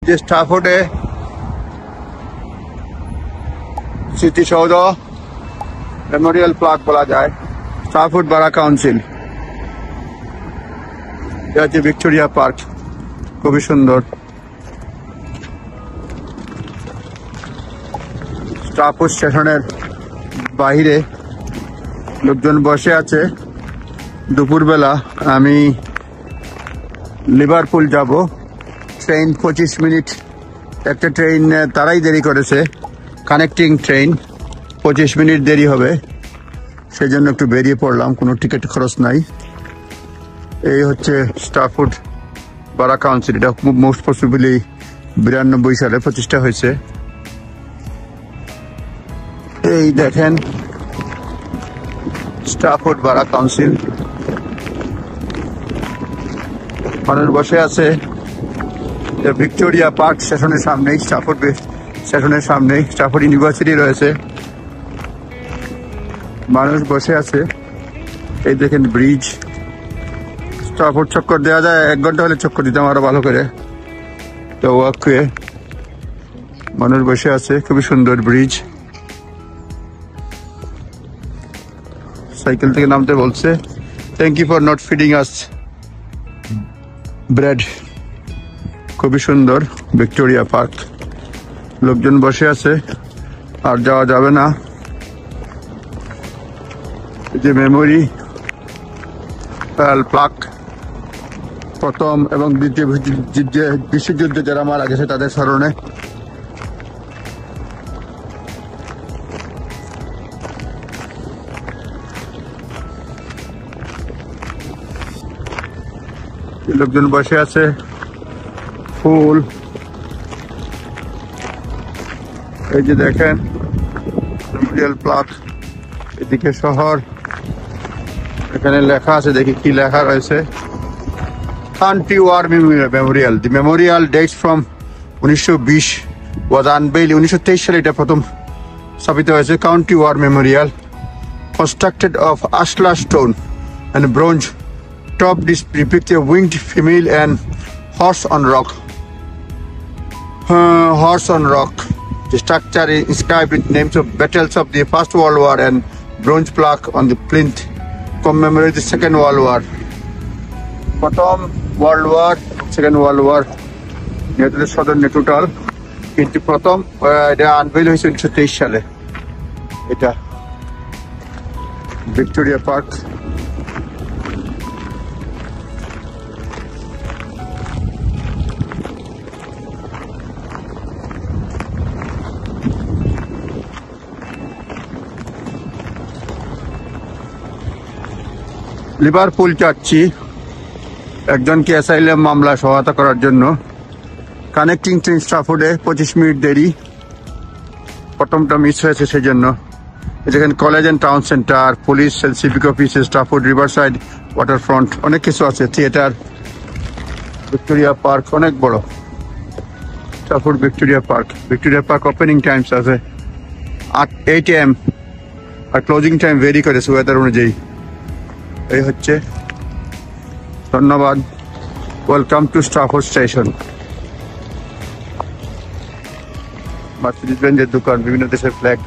যে স্টাফোর্ডে স্মৃতিসৌধ Memorial pluck বলা যায়, স্টাফোর্ড বারা কাউন্সিল। এটা হচ্ছে ভিক্টোরিয়া পার্ক, খুবই সুন্দর। স্টাফোর্ড স্টেশনের বাহিরে লোকজন বসে আছে। দুপুরবেলা আমি লিভারপুল যাব, ট্রেন 25 মিনিট। একটা ট্রেন তারাই দেরি করেছে, কানেক্টিং ট্রেন, 25 মিনিট দেরি হবে, সেই জন্য একটু বেরিয়ে পড়লাম, কোনো টিকিট খরচ নাই। এই হচ্ছে স্টাফোর্ড বারা কাউন্সিল। এটা মোস্ট পসিবলি 92 সালে প্রতিষ্ঠা হয়েছে। এই দেখেন স্টাফোর্ড বারা কাউন্সিল, মানুষ বসে আছে ভিক্টোরিয়া পার্ক স্টেশনের সামনেই, স্টাফোর্ড স্টেশনের সামনেই। স্টাফোর্ড ইউনিভার্সিটি রয়েছে, মানুষ বসে আছে। এই দেখেন ব্রিজ। স্টাফোর্ড চক্কর দেওয়া যায়, 1 ঘন্টা হলে চক্কর দিতাম আরো ভালো করে। তো ওয়াকওয়ে মানুষ বসে আছে, খুবই সুন্দর ব্রিজ। সাইকেল থেকে নামতে বলছে, thank you for not feeding us bread. খুবই সুন্দর ভিক্টোরিয়া পার্ক, লোকজন বসে আছে, আর যাওয়া যাবে না। যে মেমোরি প্লাক, প্রথম এবং দ্বিতীয় বিশ্বযুদ্ধে যারা মারা গেছে তাদের স্মরণে। লোকজন বসে আছে, ফুল। এই যে দেখেন মেমোরিয়াল প্লাক, এদিকে শহর। এখানে লেখা আছে, দেখি কি লেখা রয়েছে। Country war memorial. The memorial dates from 1920, was unveiled 1923 সালে এটা প্রথম স্থাপিত হয়েছে। Country war memorial, constructed of ashlar stone and bronze, top depicts a winged female and horse on rock. The structure is inscribed with names of battles of the First World War and bronze plaque on the plinth commemorates the Second World War. প্রথম world war, second world war নেতাদের সদর total, কিন্তু প্রথম এটা আনভেইল হয়েছে 1923 সালে। এটা Victoria park. Liverpool যাচ্ছি একজনকে অ্যাসাইলাম মামলা সহায়তা করার জন্য। কানেক্টিং ট্রেন স্টাফোর্ডে 25 মিনিট দেরি, প্রথমটা মিস হয়েছে সেই জন্য। যেখানে college and town centre, police and civic office, Stafford riverside waterfront, অনেক কিছু আছে, থিয়েটার। ভিক্টোরিয়া পার্ক অনেক বড়, Stafford Victoria park. Victoria park opening times আছে 8 AM, আর ক্লোজিং টাইম ভেরি করেছে ওয়েদার অনুযায়ী। এই হচ্ছে, ধন্যবাদ। Welcome to Stafford station. Mercedes বেঞ্জের দোকান, বিভিন্ন দেশের ফ্ল্যাগ।